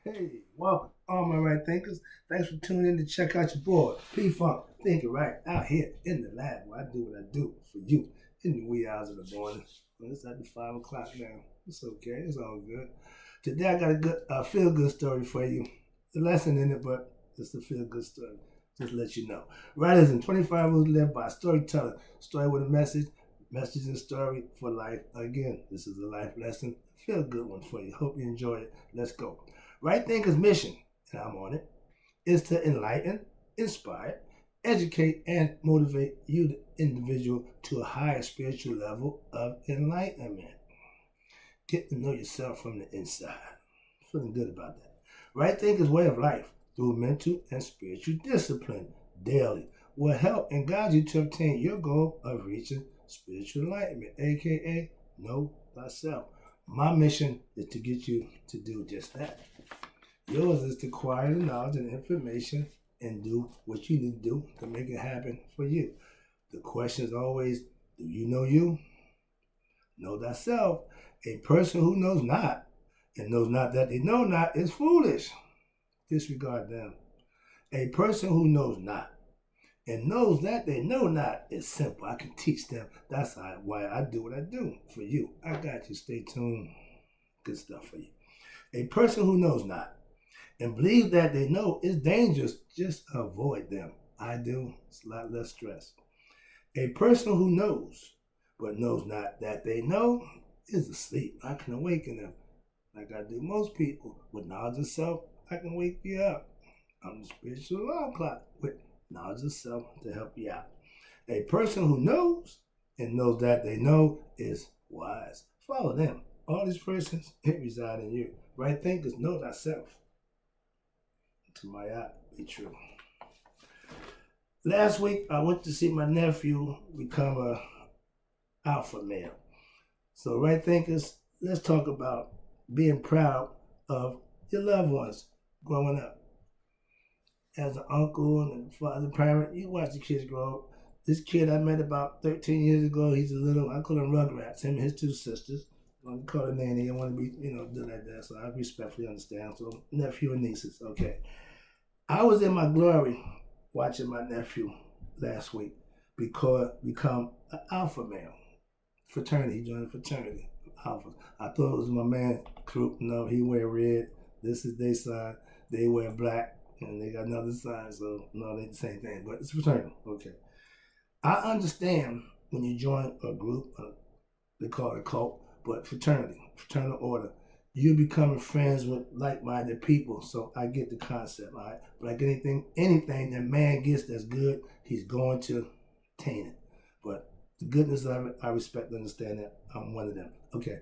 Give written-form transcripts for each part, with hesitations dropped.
Hey, welcome, all my right thinkers. Thanks for tuning in to check out your boy, P Funk, thinking right out here in the lab where I do what I do for you in the wee hours of the morning. Well, it's at the 5 o'clock now. It's okay, it's all good. Today I got a good feel good story for you. The lesson in it, but it's a feel good story. Just to let you know. Writers in 25 Rules Live by Storyteller. Story with a message and story for life. Again, this is a life lesson. Feel good one for you. Hope you enjoy it. Let's go. Right Thinker's mission, and I'm on it, is to enlighten, inspire, educate, and motivate you, the individual, to a higher spiritual level of enlightenment. Get to know yourself from the inside. Feeling good about that. Right Thinker's way of life through mental and spiritual discipline daily will help and guide you to obtain your goal of reaching spiritual enlightenment, aka know thyself. My mission is to get you to do just that. Yours is to acquire the knowledge and information and do what you need to do to make it happen for you. The question is always, do you know you? Know thyself. A person who knows not and knows not that they know not is foolish. Disregard them. A person who knows not and knows that they know not is simple. I can teach them. That's why I do what I do for you. I got you. Stay tuned. Good stuff for you. A person who knows not and believe that they know is dangerous. Just avoid them. I do. It's a lot less stress. A person who knows but knows not that they know is asleep. I can awaken them like I do most people. With knowledge of self, I can wake you up. I'm the spiritual alarm clock with knowledge of self to help you out. A person who knows and knows that they know is wise. Follow them. All these persons reside in you. Right thinkers know thyself. To my eye, be true. Last week, I went to see my nephew become a alpha male. So, right thinkers, let's talk about being proud of your loved ones growing up. As an uncle and a father parent, you watch the kids grow up. This kid I met about 13 years ago, he's a little, I call him Rugrats, him and his two sisters. I don't call her nanny, I want to be, do like that, so I respectfully understand. So, nephew and nieces, okay. I was in my glory watching my nephew last week become an alpha male. Fraternity, he joined a fraternity. Alpha. I thought it was my man Croup. No, he wear red. This is their sign. They wear black, and they got another sign. So no, they the same thing, but it's fraternity. Okay. I understand when you join a group, they call it a cult, but fraternity, fraternal order. You're becoming friends with like-minded people, so I get the concept, all right? But like anything that man gets that's good, he's going to attain it. But the goodness of it, I respect and understand that I'm one of them. Okay.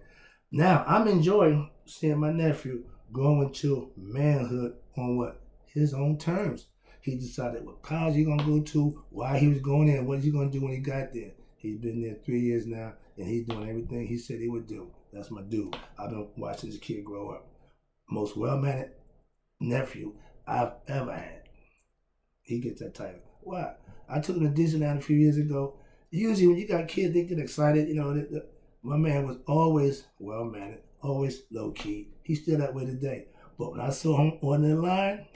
Now, I'm enjoying seeing my nephew grow into manhood on what? His own terms. He decided what college he's going to go to, why he was going there, and what he's going to do when he got there. He's been there 3 years now, and he's doing everything he said he would do. That's my dude. I've been watching this kid grow up. Most well-mannered nephew I've ever had. He gets that title. Why? I took him to Disneyland a few years ago. Usually when you got kids, they get excited. My man was always well-mannered, always low-key. He's still that way today. But when I saw him on the line,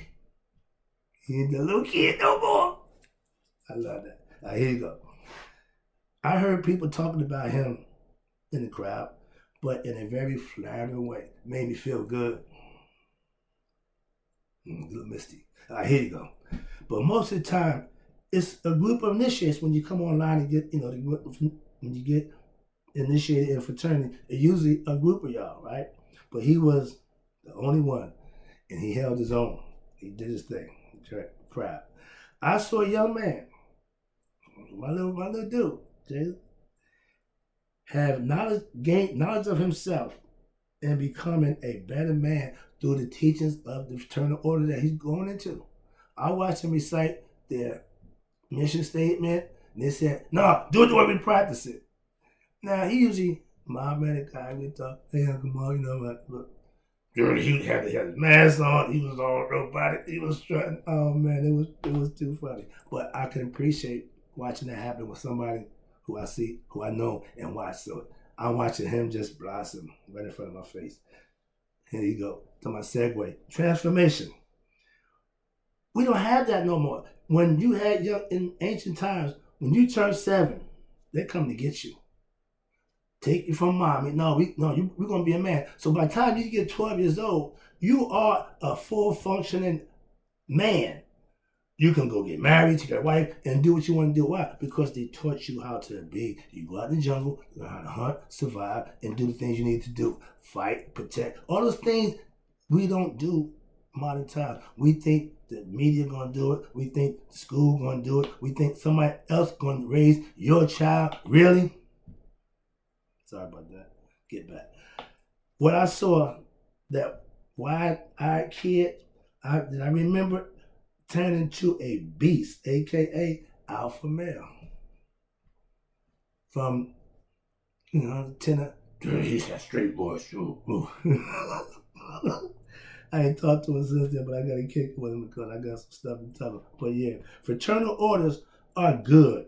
he ain't the little kid no more. I love that. Here you go. I heard people talking about him in the crowd, but in a very flattering way. Made me feel good. A little misty. Here you go. But most of the time, it's a group of initiates when you come online and get, when you get initiated in fraternity, it's usually a group of y'all, right? But he was the only one, and he held his own. He did his thing. Proud. I saw a young man, my little dude, Jay, gain knowledge of himself and becoming a better man through the teachings of the fraternal order that he's going into. I watched him recite their mission statement, and they said, "No, do it the way we practice it." Now, he usually, Mohammedan guy, we talk, hey, come on, but during he had his mask on, he was all robotic, he was strutting. Oh man, it was too funny. But I can appreciate watching that happen with somebody who I see, who I know and watch. So I'm watching him just blossom right in front of my face. Here you go. To my segue. Transformation. We don't have that no more. When you had young in ancient times, when you turn 7, they come to get you. Take you from mommy. We're gonna be a man. So by the time you get 12 years old, you are a full functioning man. You can go get married, take a wife, and do what you want to do. Why? Because they taught you how to be. You go out in the jungle, learn how to hunt, survive, and do the things you need to do. Fight, protect. All those things we don't do modern times. We think the media gonna do it. We think the school gonna do it. We think somebody else gonna raise your child. Really? Sorry about that. Get back. What I saw, that wide-eyed kid, I remember turn into a beast, aka alpha male. From tenor, he's that straight boy. I ain't talked to him since then, but I got to kick with him because I got some stuff to tell him. But yeah, fraternal orders are good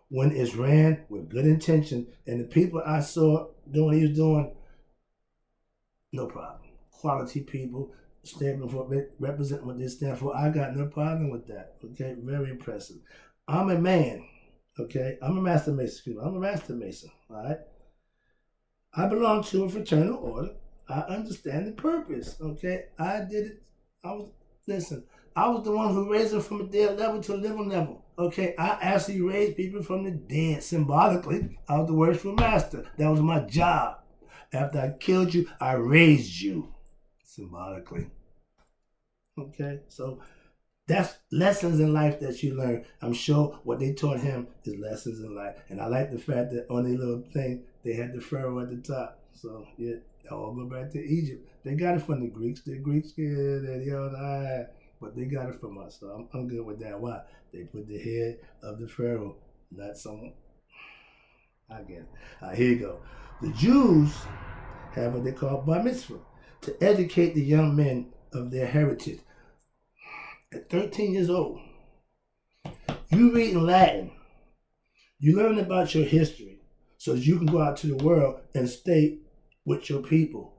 when it's ran with good intention. And the people I saw doing what he was doing, no problem. Quality people, standing for, representing what they stand for. I got no problem with that. Okay, very impressive. I'm a man. Okay, I'm a master mason. I'm a master mason. All right. I belong to a fraternal order. I understand the purpose. Okay, I did it. I was the one who raised them from a dead level to a living level. Okay, I actually raised people from the dead symbolically. I was the worshipful master. That was my job. After I killed you, I raised you symbolically. Okay, so that's lessons in life that you learn. I'm sure what they taught him is lessons in life. And I like the fact that on their little thing, they had the pharaoh at the top. So, yeah, they all go back to Egypt. They got it from the Greeks. The Greeks, but they got it from us. So I'm good with that. Why? They put the head of the pharaoh, not someone. I get it. Here you go. The Jews have what they call bar mitzvah, to educate the young men of their heritage. At 13 years old, you read in Latin, you learn about your history so that you can go out to the world and stay with your people.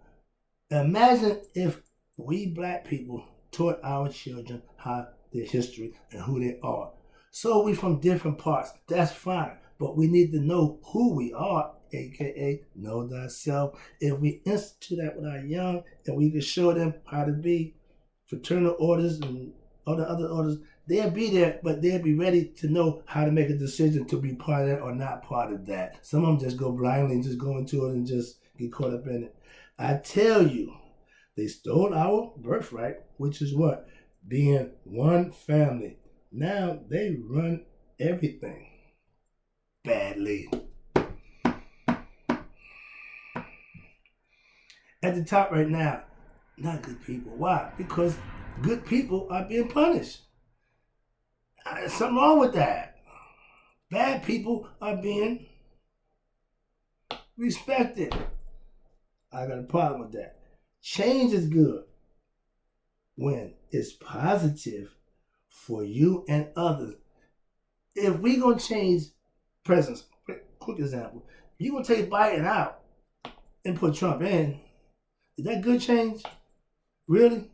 Imagine if we black people taught our children how their history and who they are. So we from different parts, that's fine, but we need to know who we are, aka know thyself. If we institute that with our young and we can show them how to be fraternal orders and all the other orders, they'll be there, but they'll be ready to know how to make a decision to be part of that or not part of that. Some of them just go blindly and just go into it and just get caught up in it. I tell you, they stole our birthright, which is what? Being one family. Now they run everything badly. At the top right now, not good people. Why? Because good people are being punished. There's something wrong with that. Bad people are being respected. I got a problem with that. Change is good when it's positive for you and others. If we gonna change presidents, quick example, if you gonna take Biden out and put Trump in, is that good change? Really?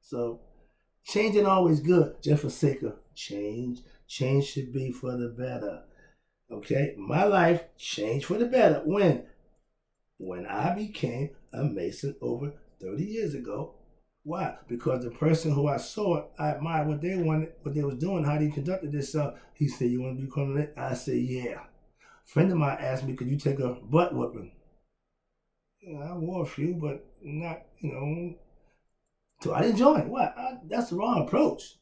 So change ain't always good just for sake of change. Change should be for the better. Okay? My life changed for the better. When I became a Mason over 30 years ago. Why? Because the person who I saw, I admired what they wanted, what they was doing, how they conducted themselves. He said, "You want to become a?" I said, "Yeah." A friend of mine asked me, "Could you take a butt whooping?" I wore a few, but not, So I didn't join. Why? That's the wrong approach.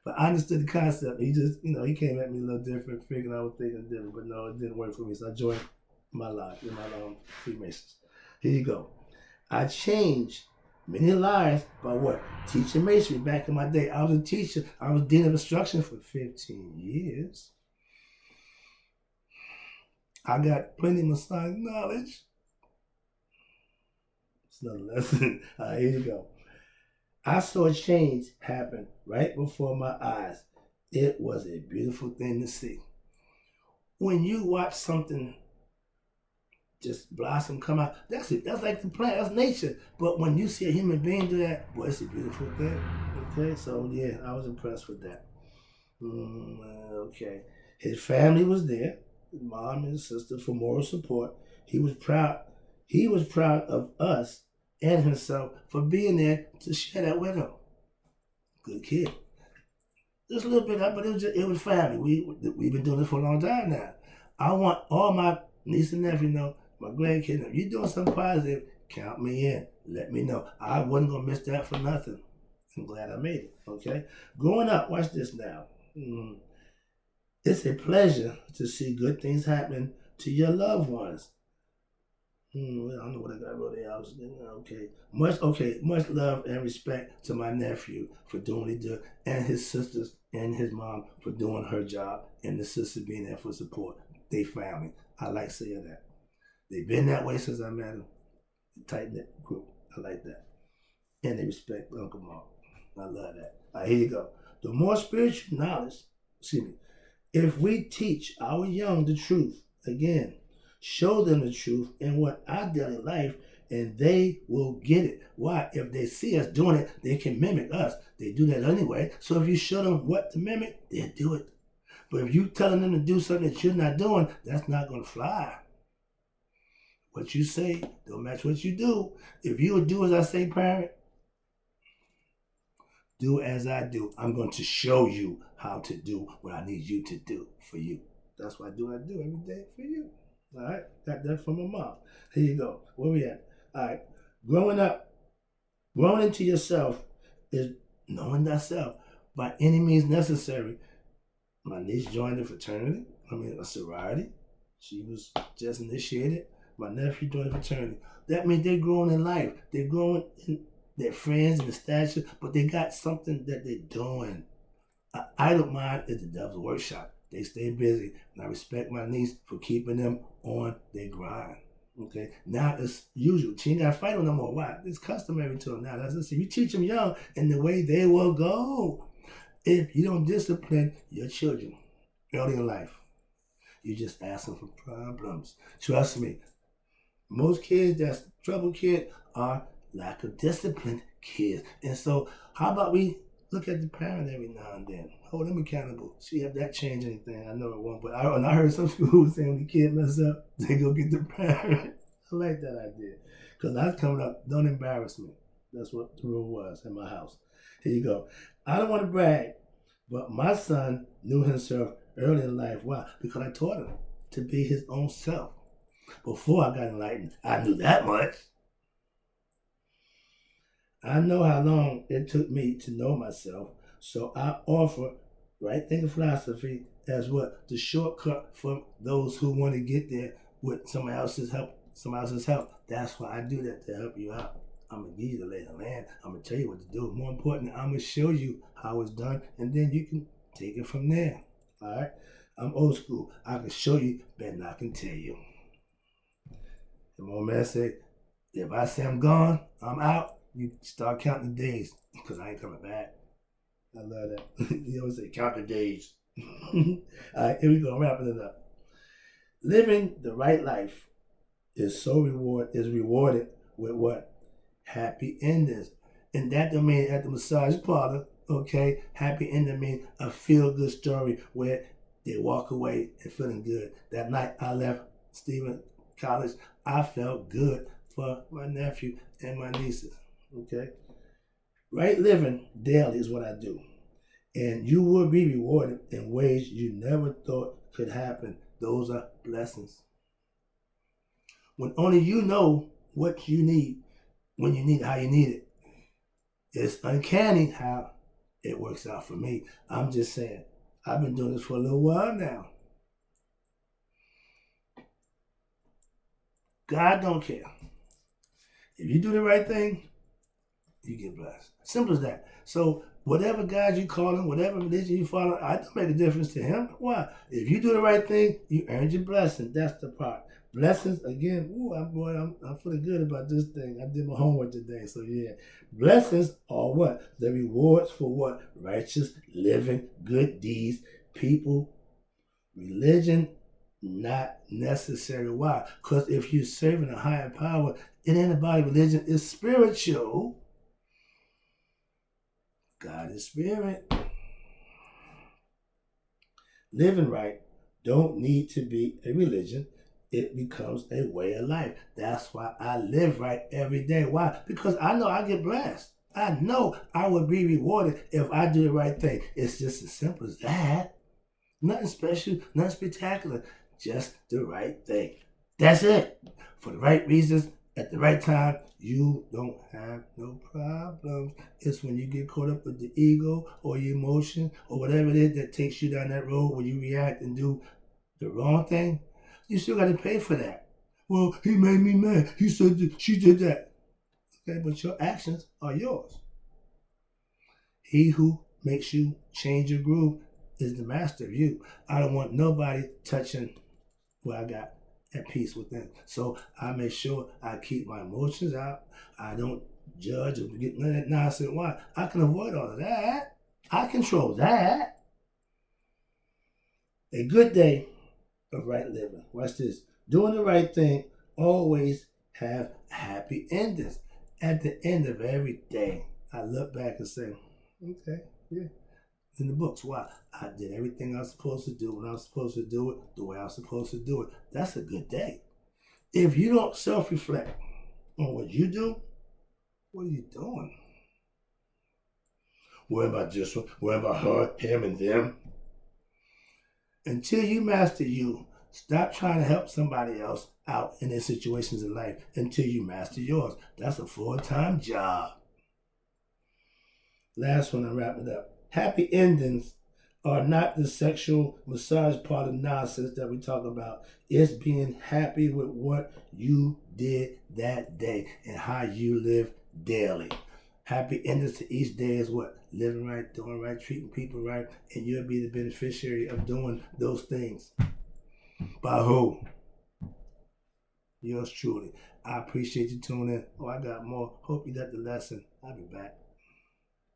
But I understood the concept. He just, he came at me a little different, figured I was thinking different, but no, it didn't work for me. So I joined my life, in my own Freemasons. Here you go. I changed many lives by what? Teaching masonry back in my day. I was a teacher. I was dean of instruction for 15 years. I got plenty of Masonic knowledge. It's another lesson. Here you go. I saw a change happen right before my eyes. It was a beautiful thing to see. When you watch something just blossom, come out. That's it. That's like the plant. That's nature. But when you see a human being do that, boy, it's a beautiful thing. Okay, so yeah, I was impressed with that. Okay, his family was there, his mom and his sister, for moral support. He was proud. He was proud of us and himself for being there to share that with him. Good kid. Just a little bit up, but it was family. We've been doing this for a long time now. I want all my niece and nephew know, my grandkids, if you're doing something positive, count me in. Let me know. I wasn't gonna miss that for nothing. I'm glad I made it. Okay. Growing up, watch this now. It's a pleasure to see good things happen to your loved ones. I don't know what I got wrote there. Much love and respect to my nephew for doing what he did, and his sisters and his mom for doing her job, and the sister being there for support. They family. I like saying that. They've been that way since I met them. Tight knit group. I like that. And they respect Uncle Mark. I love that. All right, here you go. The more spiritual knowledge, if we teach our young the truth, again, show them the truth in what our daily life, and they will get it. Why? If they see us doing it, they can mimic us. They do that anyway. So if you show them what to mimic, they'll do it. But if you telling them to do something that you're not doing, that's not going to fly. What you say don't match what you do. If you would do as I say, parent, do as I do. I'm going to show you how to do what I need you to do for you. That's what I do every day for you. All right? Got that from my mom. Here you go. Where we at? All right. Growing into yourself is knowing thyself by any means necessary. My niece joined a fraternity, a sorority. She was just initiated. My nephew joined a fraternity. That means they're growing in life. They're growing in their friends and the stature, but they got something that they're doing. An idle mind is the devil's workshop. They stay busy, and I respect my niece for keeping them on their grind. Okay, now it's usual. She ain't got to fight with them no more. Why? It's customary to them now. That's you teach them young, and the way they will go. If you don't discipline your children early in life, you just ask them for problems. Trust me, most kids that's trouble kids are lack of disciplined kids. And so how about we look at the parent every now and then? Hold them accountable. See if that change anything. I know it won't, but I heard some schools saying when the kid mess up, they go get the parent. I like that idea. Because I was coming up, don't embarrass me. That's what the rule was in my house. Here you go. I don't want to brag, but my son knew himself early in life. Why? Because I taught him to be his own self. Before I got enlightened, I knew that much. I know how long it took me to know myself, so I offer right thinking philosophy as what? The shortcut for those who want to get there with somebody else's help. That's why I do that, to help you out. I'm going to give you the lay of the land. I'm going to tell you what to do. More important, I'm going to show you how it's done, and then you can take it from there. All right? I'm old school. I can show you better than I can tell you. The moment I say, if I say I'm gone, I'm out, you start counting the days, because I ain't coming back. I love that. You always say, count the days. All right, here we go. I'm wrapping it up. Living the right life is rewarded with what? Happy endings. And that don't mean at the massage parlor, okay? Happy ending means a feel-good story where they walk away and feeling good. That night I left Stephen College, I felt good for my nephew and my nieces, okay? Right living daily is what I do. And you will be rewarded in ways you never thought could happen. Those are blessings. When only you know what you need, when you need it, how you need it. It's uncanny how it works out for me. I'm just saying, I've been doing this for a little while now. God don't care. If you do the right thing, you get blessed. Simple as that. So whatever God you call him, whatever religion you follow, I don't make a difference to him. Why? If you do the right thing, you earn your blessing. That's the part. Blessings, again, I'm feeling good about this thing. I did my homework today, so yeah. Blessings are what? The rewards for what? Righteous living, good deeds, people, religion, not necessary. Why? Because if you're serving a higher power, it ain't about religion, it's spiritual. God is spirit. Living right don't need to be a religion. It becomes a way of life. That's why I live right every day. Why? Because I know I get blessed. I know I will be rewarded if I do the right thing. It's just as simple as that. Nothing special, nothing spectacular. Just the right thing. That's it. For the right reasons, at the right time, you don't have no problems. It's when you get caught up with the ego or your emotion or whatever it is that takes you down that road where you react and do the wrong thing. You still got to pay for that. Well, he made me mad. He said that she did that. Okay, but your actions are yours. He who makes you change your groove is the master of you. I don't want nobody touching what I got at peace within. So I make sure I keep my emotions out. I don't judge or get none of that nonsense. Why? I can avoid all of that. I control that. A good day of right living. Watch this. Doing the right thing always have happy endings. At the end of every day, I look back and say, okay, yeah. In the books, why? I did everything I was supposed to do when I was supposed to do it, the way I was supposed to do it. That's a good day. If you don't self-reflect on what you do, what are you doing? Worry about this one, worry about her, him, and them. Until you master you, stop trying to help somebody else out in their situations in life until you master yours. That's a full-time job. Last one, I wrap it up. Happy endings are not the sexual massage part of nonsense that we talk about. It's being happy with what you did that day and how you live daily. Happy endings to each day is what? Living right, doing right, treating people right, and you'll be the beneficiary of doing those things. By who? Yours truly. I appreciate you tuning in. Oh, I got more. Hope you got the lesson. I'll be back.